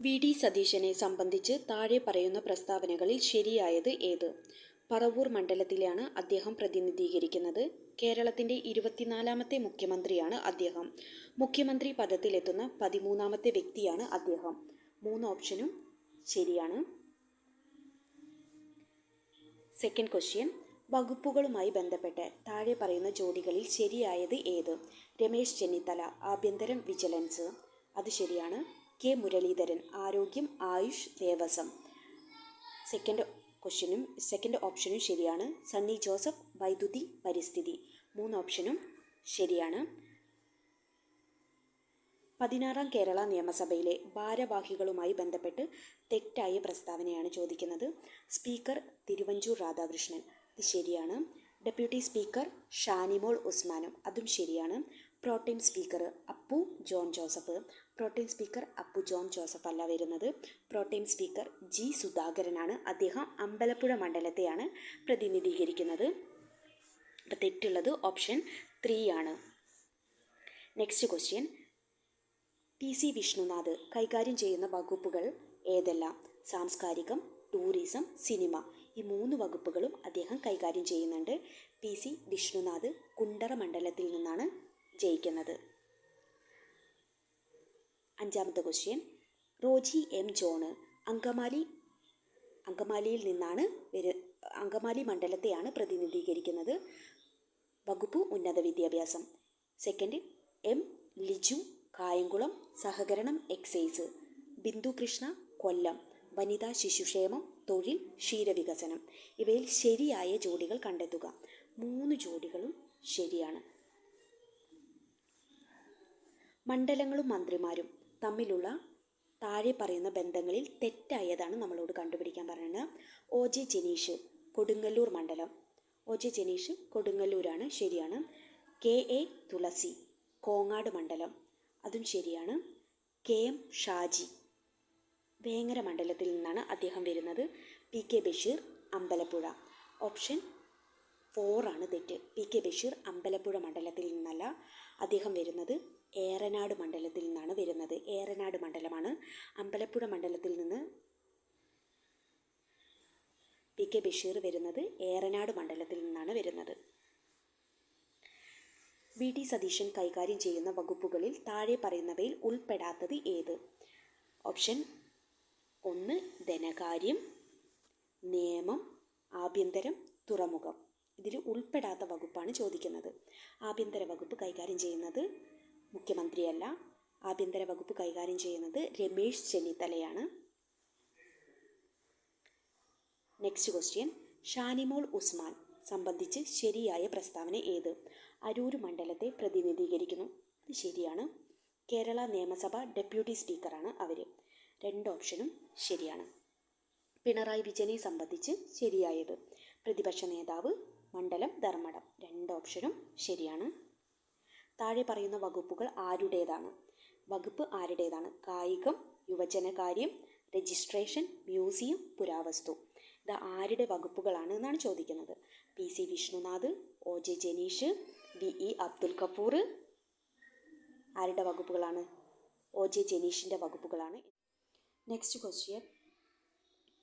V D സതീശനെ സംബന്ധിച്ച് താഴെ പറയുന്ന പ്രസ്താവനകളിൽ ശരിയായത് ഏത്? പറവൂർ മണ്ഡലത്തിലാണ് അദ്ദേഹം പ്രതിനിധീകരിക്കുന്നത്. കേരളത്തിൻ്റെ 24ാമത്തെ മുഖ്യമന്ത്രിയാണ് അദ്ദേഹം. മുഖ്യമന്ത്രി പദത്തിലെത്തുന്ന 13ാമത്തെ വ്യക്തിയാണ് അദ്ദേഹം. 3 ഓപ്ഷനും ശരിയാണ്. സെക്കൻഡ് ക്വസ്റ്റ്യൻ, വകുപ്പുകളുമായി ബന്ധപ്പെട്ട് താഴെ പറയുന്ന ജോഡികളിൽ ശരിയായത് ഏത്? രമേശ് ചെന്നിത്തല ആഭ്യന്തരം വിജിലൻസ്, അത് ശരിയാണ്. കെ മുരളീധരൻ ആരോഗ്യം ആയുഷ് ദേവസ്വം, സെക്കൻഡ് ഓപ്ഷനും ശരിയാണ്. സണ്ണി ജോസഫ് വൈദ്യുതി പരിസ്ഥിതി, 3 ഓപ്ഷനും ശരിയാണ്. 16ാം കേരള നിയമസഭയിലെ ഭാരവാഹികളുമായി ബന്ധപ്പെട്ട് തെറ്റായ പ്രസ്താവനയാണ് ചോദിക്കുന്നത്. സ്പീക്കർ തിരുവഞ്ചൂർ രാധാകൃഷ്ണൻ, ഇത് ശരിയാണ്. ഡെപ്യൂട്ടി സ്പീക്കർ ഷാനിമോൾ ഉസ്മാനും, അതും ശരിയാണ്. Protem speaker Appu John Joseph, protem speaker Appu John Joseph അല്ല വരുന്നത്. പ്രോട്ടീം സ്പീക്കർ ജി സുധാകരനാണ്. അദ്ദേഹം അമ്പലപ്പുഴ മണ്ഡലത്തെയാണ് പ്രതിനിധീകരിക്കുന്നത്. അപ്പോൾ തെറ്റുള്ളത് ഓപ്ഷൻ 3 ആണ്. നെക്സ്റ്റ് ക്വസ്റ്റ്യൻ, പി സി വിഷ്ണുനാഥ് കൈകാര്യം ചെയ്യുന്ന വകുപ്പുകൾ ഏതെല്ലാം? സാംസ്കാരികം, ടൂറിസം, സിനിമ, ഈ 3 വകുപ്പുകളും അദ്ദേഹം കൈകാര്യം ചെയ്യുന്നുണ്ട്. പി സി വിഷ്ണുനാഥ് കുണ്ടറ മണ്ഡലത്തിൽ നിന്നാണ് ജയിക്കുന്നത്. 5ാമത്തെ ക്വസ്റ്റ്യൻ, റോജി എം ജോൺ അങ്കമാലിയിൽ നിന്നാണ് അങ്കമാലി മണ്ഡലത്തെയാണ് പ്രതിനിധീകരിക്കുന്നത്. വകുപ്പ് ഉന്നത വിദ്യാഭ്യാസം. സെക്കൻഡ്, എം ലിജു കായംകുളം സഹകരണം എക്സൈസ്. ബിന്ദു കൃഷ്ണ കൊല്ലം വനിതാ ശിശുക്ഷേമം തൊഴിൽ ക്ഷീരവികസനം. ഇവയിൽ ശരിയായ ജോഡികൾ കണ്ടെത്തുക. 3 ജോഡികളും ശരിയാണ്. മണ്ഡലങ്ങളും മന്ത്രിമാരും തമ്മിലുള്ള താഴെ പറയുന്ന ബന്ധങ്ങളിൽ തെറ്റായതാണ് നമ്മളോട് കണ്ടുപിടിക്കാൻ പറയുന്നത്. ഒ ജെ ജനീഷ് കൊടുങ്ങല്ലൂർ മണ്ഡലം, ഒ ജെ ജനീഷ് കൊടുങ്ങല്ലൂരാണ്, ശരിയാണ്. കെ എ തുളസി കോങ്ങാട് മണ്ഡലം, അതും ശരിയാണ്. കെ എം ഷാജി വേങ്ങര മണ്ഡലത്തിൽ നിന്നാണ് അദ്ദേഹം വരുന്നത്. P K Basheer Ambalappuzha, option 4 ആണ് തെറ്റ്. പി കെ ബഷീർ അമ്പലപ്പുഴ മണ്ഡലത്തിൽ നിന്നല്ല, അദ്ദേഹം വരുന്നത് ഏറനാട് മണ്ഡലത്തിൽ നിന്നാണ് വരുന്നത്. ഏറനാട് മണ്ഡലമാണ്. അമ്പലപ്പുഴ മണ്ഡലത്തിൽ നിന്ന് പി കെ ബഷീർ വരുന്നത് ഏറനാട് മണ്ഡലത്തിൽ നിന്നാണ് വരുന്നത്. വി ഡി സതീശൻ കൈകാര്യം ചെയ്യുന്ന വകുപ്പുകളിൽ താഴെ പറയുന്നവയിൽ ഉൾപ്പെടാത്തത് ഏത്? ഓപ്ഷൻ 1 ധനകാര്യം, നിയമം, ആഭ്യന്തരം, തുറമുഖം. ഇതിൽ ഉൾപ്പെടാത്ത വകുപ്പാണ് ചോദിക്കുന്നത്. ആഭ്യന്തര വകുപ്പ് കൈകാര്യം ചെയ്യുന്നത് മുഖ്യമന്ത്രിയല്ല. ആഭ്യന്തര വകുപ്പ് കൈകാര്യം ചെയ്യുന്നത് രമേശ് ചെന്നിത്തലയാണ്. നെക്സ്റ്റ് ക്വസ്റ്റ്യൻ, ഷാനിമോൾ ഉസ്മാൻ സംബന്ധിച്ച് ശരിയായ പ്രസ്താവന ഏത്? അരൂർ മണ്ഡലത്തെ പ്രതിനിധീകരിക്കുന്നു, ഇത് ശരിയാണ്. കേരള നിയമസഭ ഡെപ്യൂട്ടി സ്പീക്കറാണ് അവർ. 2 ഓപ്ഷനും ശരിയാണ്. പിണറായി വിജയനെ സംബന്ധിച്ച് ശരിയായത് പ്രതിപക്ഷ നേതാവ് മണ്ഡലം ധർമ്മടം, 2 ഓപ്ഷനും ശരിയാണ്. താഴെ പറയുന്ന വകുപ്പുകൾ ആരുടേതാണ്? വകുപ്പ് ആരുടേതാണ്? കായികം, യുവജനകാര്യം, രജിസ്ട്രേഷൻ, മ്യൂസിയം, പുരാവസ്തു. ഇത് ആരുടെ വകുപ്പുകളാണ് എന്നാണ് ചോദിക്കുന്നത്. പി സി വിഷ്ണുനാഥ്, ഒ ജെ ജനീഷ്, വി ഇ അബ്ദുൽ ഗഫൂർ. ആരുടെ വകുപ്പുകളാണ്? ഒ ജെ ജനീഷിൻ്റെ വകുപ്പുകളാണ്. നെക്സ്റ്റ് ക്വസ്റ്റ്യൻ,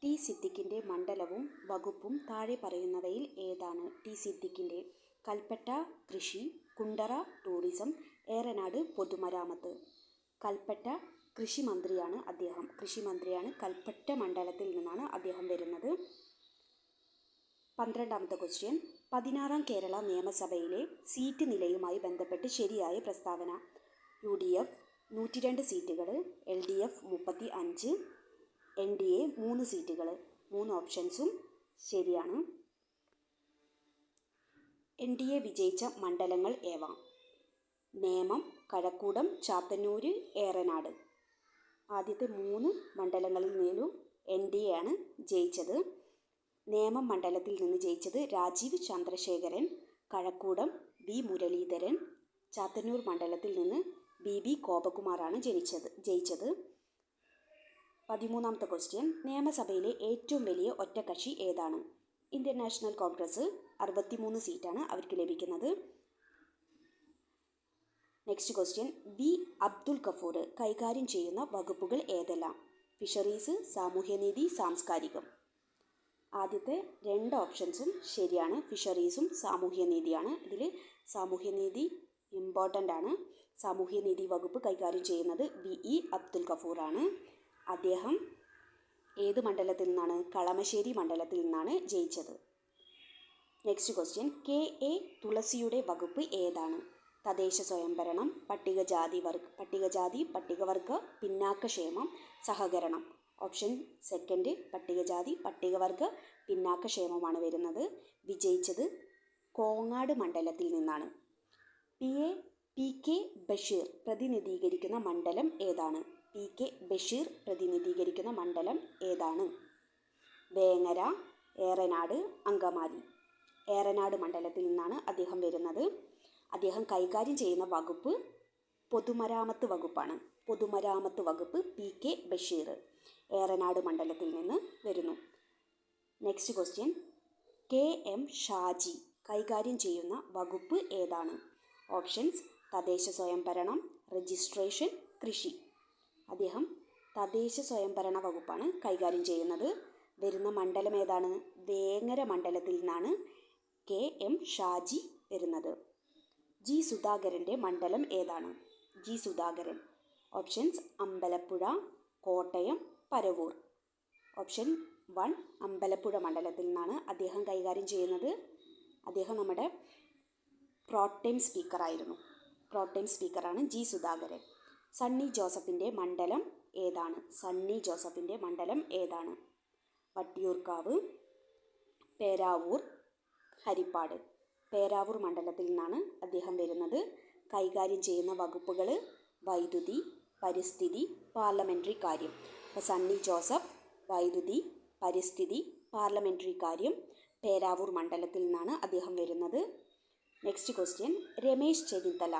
ടി സിദ്ദിഖിൻ്റെ മണ്ഡലവും വകുപ്പും താഴെ പറയുന്നവയിൽ ഏതാണ്? ടി സിദ്ദിഖിൻ്റെ കൽപ്പറ്റ കൃഷി, കുണ്ടറ ടൂറിസം, ഏറനാട് പൊതുമരാമത്ത്. കൽപ്പറ്റ കൃഷി മന്ത്രിയാണ് അദ്ദേഹം. കൃഷി മന്ത്രിയാണ്. കൽപ്പറ്റ മണ്ഡലത്തിൽ നിന്നാണ് അദ്ദേഹം വരുന്നത്. 12ാമത്തെ ക്വസ്റ്റ്യൻ, 16ാം കേരള നിയമസഭയിലെ സീറ്റ് നിലയുമായി ബന്ധപ്പെട്ട് ശരിയായ പ്രസ്താവന. യു ഡി എഫ് 102 സീറ്റുകൾ, L D F 35, N D A 3 സീറ്റുകൾ. 3 ഓപ്ഷൻസും ശരിയാണ്. എൻ ഡി എ വിജയിച്ച മണ്ഡലങ്ങൾ ഏവ? നേമം, കഴക്കൂടം, ചാത്തന്നൂർ, ഏറനാട്. ആദ്യത്തെ 3 മണ്ഡലങ്ങളിൽ നിന്നും എൻ ഡി എ ആണ് ജയിച്ചത്. നേമം മണ്ഡലത്തിൽ നിന്ന് ജയിച്ചത് രാജീവ് ചന്ദ്രശേഖരൻ, കഴക്കൂടം വി മുരളീധരൻ, ചാത്തന്നൂർ മണ്ഡലത്തിൽ നിന്ന് ബി ഗോപകുമാറാണ് ജയിച്ചത്. 13ാമത്തെ ക്വസ്റ്റ്യൻ, നിയമസഭയിലെ ഏറ്റവും വലിയ ഒറ്റക്കക്ഷി ഏതാണ്? ഇന്ത്യൻ നാഷണൽ കോൺഗ്രസ് 63 സീറ്റാണ് അവർക്ക് ലഭിക്കുന്നത്. Next question, V Abdul Gafoor കൈകാര്യം ചെയ്യുന്ന വകുപ്പുകൾ ഏതെല്ലാം? ഫിഷറീസ്, സാമൂഹ്യനീതി, സാംസ്കാരികം. ആദ്യത്തെ 2 ഓപ്ഷൻസും ശരിയാണ്. ഫിഷറീസും സാമൂഹ്യനീതിയാണ്. ഇതിൽ സാമൂഹ്യനീതി ഇമ്പോർട്ടൻ്റ് ആണ്. സാമൂഹ്യനീതി വകുപ്പ് കൈകാര്യം ചെയ്യുന്നത് VE അബ്ദുൽ ഗഫൂറാണ്. അദ്ദേഹം ഏത് മണ്ഡലത്തിൽ നിന്നാണ്? കളമശ്ശേരി മണ്ഡലത്തിൽ നിന്നാണ് ജയിച്ചത്. നെക്സ്റ്റ് ക്വസ്റ്റ്യൻ, KA തുളസിയുടെ വകുപ്പ് ഏതാണ്? തദ്ദേശ സ്വയംഭരണം, പട്ടികജാതി പട്ടികവർഗ പിന്നാക്കക്ഷേമം, സഹകരണം. ഓപ്ഷൻ സെക്കൻഡ് പട്ടികജാതി പട്ടികവർഗ പിന്നാക്കക്ഷേമമാണ് വരുന്നത്. വിജയിച്ചത് കോങ്ങാട് മണ്ഡലത്തിൽ നിന്നാണ്. PK ബഷീർ പ്രതിനിധീകരിക്കുന്ന മണ്ഡലം ഏതാണ്? PK ബഷീർ പ്രതിനിധീകരിക്കുന്ന മണ്ഡലം ഏതാണ്? വേങ്ങര, ഏറനാട്, അങ്കമാലി. ഏറനാട് മണ്ഡലത്തിൽ നിന്നാണ് അദ്ദേഹം വരുന്നത്. അദ്ദേഹം കൈകാര്യം ചെയ്യുന്ന വകുപ്പ് പൊതുമരാമത്ത് വകുപ്പാണ്. പൊതുമരാമത്ത് വകുപ്പ് PK ബഷീർ ഏറനാട് മണ്ഡലത്തിൽ നിന്ന് വരുന്നു. നെക്സ്റ്റ് ക്വസ്റ്റ്യൻ, KM ഷാജി കൈകാര്യം ചെയ്യുന്ന വകുപ്പ് ഏതാണ്? ഓപ്ഷൻസ് തദ്ദേശ സ്വയംഭരണം, രജിസ്ട്രേഷൻ, കൃഷി. അദ്ദേഹം തദ്ദേശ സ്വയംഭരണ വകുപ്പാണ് കൈകാര്യം ചെയ്യുന്നത്. വരുന്ന മണ്ഡലം ഏതാണ്? വേങ്ങര മണ്ഡലത്തിൽ നിന്നാണ് KM ഷാജി വരുന്നത്. G സുധാകരൻ്റെ മണ്ഡലം ഏതാണ്? G സുധാകരൻ. ഓപ്ഷൻസ് അമ്പലപ്പുഴ, കോട്ടയം, പരവൂർ. ഓപ്ഷൻ 1 അമ്പലപ്പുഴ മണ്ഡലത്തിൽ നിന്നാണ് അദ്ദേഹം കൈകാര്യം ചെയ്യുന്നത്. അദ്ദേഹം നമ്മുടെ പ്രോട്ടൈം സ്പീക്കറായിരുന്നു. പ്രോട്ടൈം സ്പീക്കറാണ് G സുധാകരൻ. സണ്ണി ജോസഫിൻ്റെ മണ്ഡലം ഏതാണ്? സണ്ണി ജോസഫിൻ്റെ മണ്ഡലം ഏതാണ്? വട്ടിയൂർക്കാവ്, പേരാവൂർ, ഹരിപ്പാട്. പേരാവൂർ മണ്ഡലത്തിൽ നിന്നാണ് അദ്ദേഹം വരുന്നത്. കൈകാര്യം ചെയ്യുന്ന വകുപ്പുകൾ വൈദ്യുതി, പരിസ്ഥിതി, പാർലമെൻ്ററി കാര്യം. അപ്പോൾ സണ്ണി ജോസഫ് വൈദ്യുതി, പരിസ്ഥിതി, പാർലമെൻ്ററി കാര്യം, പേരാവൂർ മണ്ഡലത്തിൽ നിന്നാണ് അദ്ദേഹം വരുന്നത്. നെക്സ്റ്റ് ക്വസ്റ്റ്യൻ, രമേശ് ചെന്നിത്തല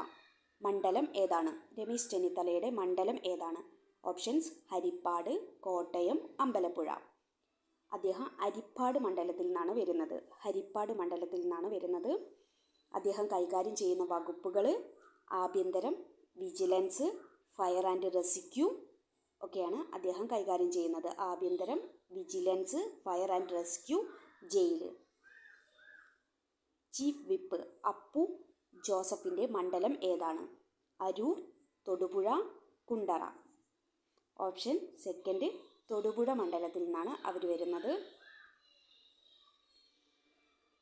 മണ്ഡലം ഏതാണ്? രമേശ് ചെന്നിത്തലയുടെ മണ്ഡലം ഏതാണ്? ഓപ്ഷൻസ് ഹരിപ്പാട്, കോട്ടയം, അമ്പലപ്പുഴ. അദ്ദേഹം ഹരിപ്പാട് മണ്ഡലത്തിൽ നിന്നാണ് വരുന്നത്. ഹരിപ്പാട് മണ്ഡലത്തിൽ നിന്നാണ് വരുന്നത്. അദ്ദേഹം കൈകാര്യം ചെയ്യുന്ന വകുപ്പുകൾ ആഭ്യന്തരം, വിജിലൻസ്, ഫയർ ആൻഡ് റെസ്ക്യൂ ഒക്കെയാണ് അദ്ദേഹം കൈകാര്യം ചെയ്യുന്നത്. ആഭ്യന്തരം, vigilance, fire and rescue, jail. Chief whip Appu ജോസഫിൻ്റെ മണ്ഡലം ഏതാണ്? അരൂർ, തൊടുപുഴ, കുണ്ടറ. ഓപ്ഷൻ സെക്കൻഡ് തൊടുപുഴ മണ്ഡലത്തിൽ നിന്നാണ് അവർ വരുന്നത്.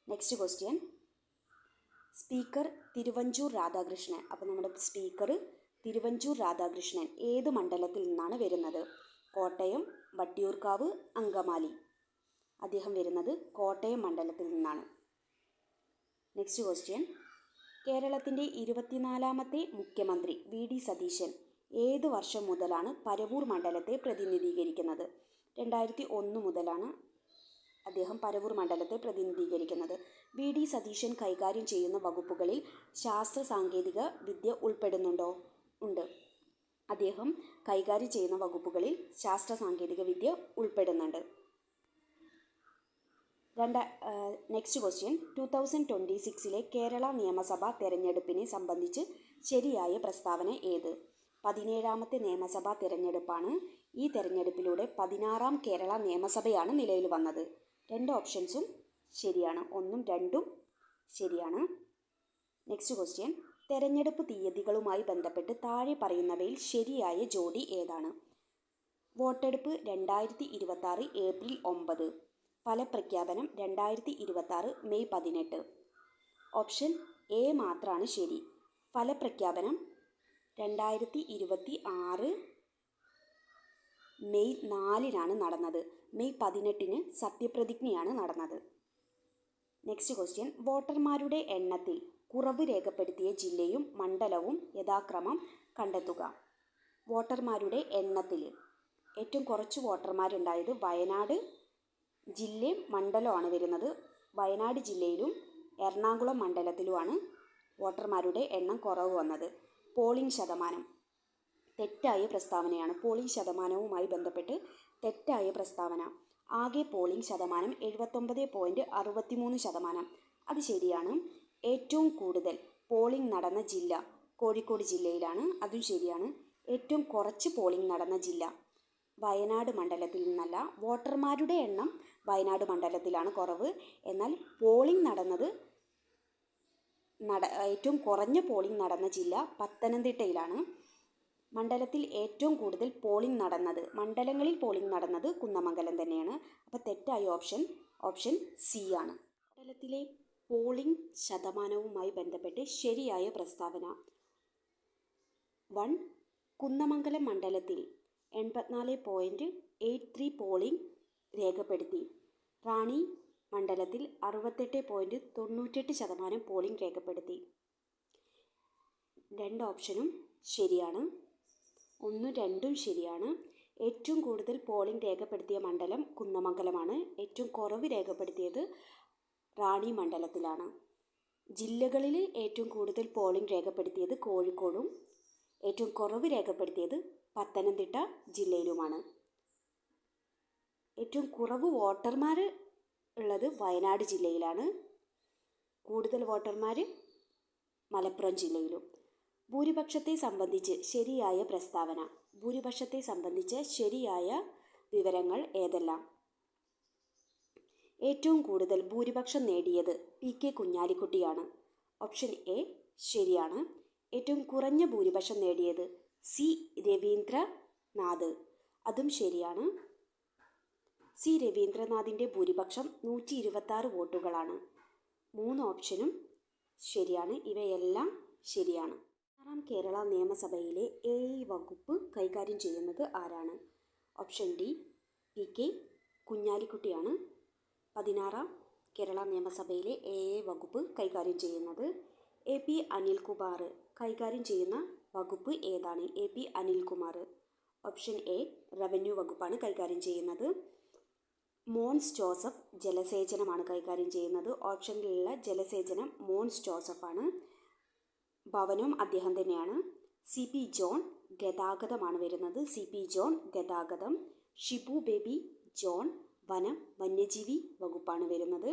Next question, speaker Thiruvanchoor Radhakrishnan. അപ്പോൾ നമ്മുടെ സ്പീക്കർ തിരുവഞ്ചൂർ രാധാകൃഷ്ണൻ ഏത് മണ്ഡലത്തിൽ നിന്നാണ് വരുന്നത്? കോട്ടയം, വട്ടിയൂർക്കാവ്, അങ്കമാലി. അദ്ദേഹം വരുന്നത് കോട്ടയം മണ്ഡലത്തിൽ നിന്നാണ്. നെക്സ്റ്റ് ക്വസ്റ്റ്യൻ, കേരളത്തിൻ്റെ 24ാമത്തെ മുഖ്യമന്ത്രി VD സതീശൻ ഏത് വർഷം മുതലാണ് പരവൂർ മണ്ഡലത്തെ പ്രതിനിധീകരിക്കുന്നത്? 2001 മുതലാണ് അദ്ദേഹം പരവൂർ മണ്ഡലത്തെ പ്രതിനിധീകരിക്കുന്നത്. VD സതീശൻ കൈകാര്യം ചെയ്യുന്ന വകുപ്പുകളിൽ ശാസ്ത്ര സാങ്കേതിക വിദ്യ ഉൾപ്പെടുന്നുണ്ടോ? ഉണ്ട്. അദ്ദേഹം കൈകാര്യം ചെയ്യുന്ന വകുപ്പുകളിൽ ശാസ്ത്ര സാങ്കേതിക വിദ്യ ഉൾപ്പെടുന്നുണ്ട്. നെക്സ്റ്റ് ക്വസ്റ്റ്യൻ, 2026 കേരള നിയമസഭാ തെരഞ്ഞെടുപ്പിനെ സംബന്ധിച്ച് ശരിയായ പ്രസ്താവന ഏത്? 17ാമത്തെ നിയമസഭാ തിരഞ്ഞെടുപ്പാണ്. ഈ തെരഞ്ഞെടുപ്പിലൂടെ 16ാം കേരള നിയമസഭയാണ് നിലവിൽ വന്നത്. 2 ഓപ്ഷൻസും ശരിയാണ്. 1ഉം 2ഉം ശരിയാണ്. നെക്സ്റ്റ് ക്വസ്റ്റ്യൻ, തെരഞ്ഞെടുപ്പ് തീയതികളുമായി ബന്ധപ്പെട്ട് താഴെ പറയുന്നവയിൽ ശരിയായ ജോഡി ഏതാണ്? വോട്ടെടുപ്പ് 2026 ഏപ്രിൽ 9, ഫലപ്രഖ്യാപനം 2026 മെയ് 18. ഓപ്ഷൻ എ മാത്രമാണ് ശരി. ഫലപ്രഖ്യാപനം 2026 മെയ് 4-നാണ് നടന്നത്. മെയ് 18-ന് സത്യപ്രതിജ്ഞയാണ് നടന്നത്. നെക്സ്റ്റ് ക്വസ്റ്റ്യൻ, വോട്ടർമാരുടെ എണ്ണത്തിൽ കുറവ് രേഖപ്പെടുത്തിയ ജില്ലയും മണ്ഡലവും യഥാക്രമം കണ്ടെത്തുക. വോട്ടർമാരുടെ എണ്ണത്തിൽ ഏറ്റവും കുറച്ച് വോട്ടർമാരുണ്ടായത് വയനാട് ജില്ലയും മണ്ഡലമാണ് വരുന്നത്. വയനാട് ജില്ലയിലും എറണാകുളം മണ്ഡലത്തിലുമാണ് വോട്ടർമാരുടെ എണ്ണം കുറവ് വന്നത്. പോളിംഗ് ശതമാനം തെറ്റായ പ്രസ്താവനയാണ്. പോളിംഗ് ശതമാനവുമായി ബന്ധപ്പെട്ട് തെറ്റായ പ്രസ്താവന. ആകെ പോളിംഗ് ശതമാനം 79.63%. അത് ശരിയാണ്. ഏറ്റവും കൂടുതൽ പോളിംഗ് നടന്ന ജില്ല കോഴിക്കോട് ജില്ലയിലാണ്. അതും ശരിയാണ്. ഏറ്റവും കുറച്ച് പോളിംഗ് നടന്ന ജില്ല വയനാട് മണ്ഡലത്തിൽ നിന്നല്ല. വോട്ടർമാരുടെ എണ്ണം വയനാട് മണ്ഡലത്തിലാണ് കുറവ്. എന്നാൽ പോളിംഗ് നടന്നത് ഏറ്റവും കുറഞ്ഞ പോളിംഗ് നടന്ന ജില്ല പത്തനംതിട്ടയിലാണ്. മണ്ഡലത്തിൽ ഏറ്റവും കൂടുതൽ പോളിംഗ് നടന്നത്, മണ്ഡലങ്ങളിൽ പോളിംഗ് നടന്നത് കുന്നമംഗലം തന്നെയാണ്. അപ്പോൾ തെറ്റായ ഓപ്ഷൻ സി ആണ്. മണ്ഡലത്തിലെ പോളിംഗ് ശതമാനവുമായി ബന്ധപ്പെട്ട് ശരിയായ പ്രസ്താവന. 1. കുന്നമംഗലം മണ്ഡലത്തിൽ 84.83 പോളിംഗ് രേഖപ്പെടുത്തി. റാന്നി മണ്ഡലത്തിൽ 68.98% പോളിംഗ് രേഖപ്പെടുത്തി. 2 ഓപ്ഷനും ശരിയാണ്. 1, 2 ശരിയാണ്. ഏറ്റവും കൂടുതൽ പോളിംഗ് രേഖപ്പെടുത്തിയ മണ്ഡലം കുന്നമംഗലമാണ്. ഏറ്റവും കുറവ് രേഖപ്പെടുത്തിയത് റാന്നി മണ്ഡലത്തിലാണ്. ജില്ലകളിൽ ഏറ്റവും കൂടുതൽ പോളിംഗ് രേഖപ്പെടുത്തിയത് കോഴിക്കോടും ഏറ്റവും കുറവ് രേഖപ്പെടുത്തിയത് പത്തനംതിട്ട ജില്ലയിലുമാണ്. ഏറ്റവും കുറവ് വോട്ടർമാർ ഉള്ളത് വയനാട് ജില്ലയിലാണ്. കൂടുതൽ വോട്ടർമാർ മലപ്പുറം ജില്ലയിലും. ഭൂരിപക്ഷത്തെ സംബന്ധിച്ച് ശരിയായ പ്രസ്താവന. ഭൂരിപക്ഷത്തെ സംബന്ധിച്ച് ശരിയായ വിവരങ്ങൾ ഏതെല്ലാം? ഏറ്റവും കൂടുതൽ ഭൂരിപക്ഷം നേടിയത് PK കുഞ്ഞാലിക്കുട്ടിയാണ്. ഓപ്ഷൻ എ ശരിയാണ്. ഏറ്റവും കുറഞ്ഞ ഭൂരിപക്ഷം നേടിയത് C രവീന്ദ്രനാഥ്, അതും ശരിയാണ്. C രവീന്ദ്രനാഥിൻ്റെ ഭൂരിപക്ഷം 126 വോട്ടുകളാണ്. 3 ഓപ്ഷനും ശരിയാണ്. ഇവയെല്ലാം ശരിയാണ്. 6ാം കേരള നിയമസഭയിലെ AI വകുപ്പ് കൈകാര്യം ചെയ്യുന്നത് ആരാണ്? ഓപ്ഷൻ ഡി PK കുഞ്ഞാലിക്കുട്ടിയാണ് 16ാം കേരള നിയമസഭയിലെ AI വകുപ്പ് കൈകാര്യം ചെയ്യുന്നത്. AP അനിൽകുമാർ കൈകാര്യം ചെയ്യുന്ന വകുപ്പ് ഏതാണ്? AP Anilkumar. Option A revenue വകുപ്പാണ് കൈകാര്യം ചെയ്യുന്നത്. മോൻസ് ജോസഫ് ജലസേചനമാണ് കൈകാര്യം ചെയ്യുന്നത്. ഓപ്ഷനിലുള്ള ജലസേചനം മോൻസ് ജോസഫാണ്. ഭവനവും അദ്ദേഹം തന്നെയാണ്. CP ജോൺ ഗതാഗതമാണ് വരുന്നത്. CP ജോൺ ഗതാഗതം. ഷിബു ബേബി ജോൺ വനം വന്യജീവി വകുപ്പാണ് വരുന്നത്.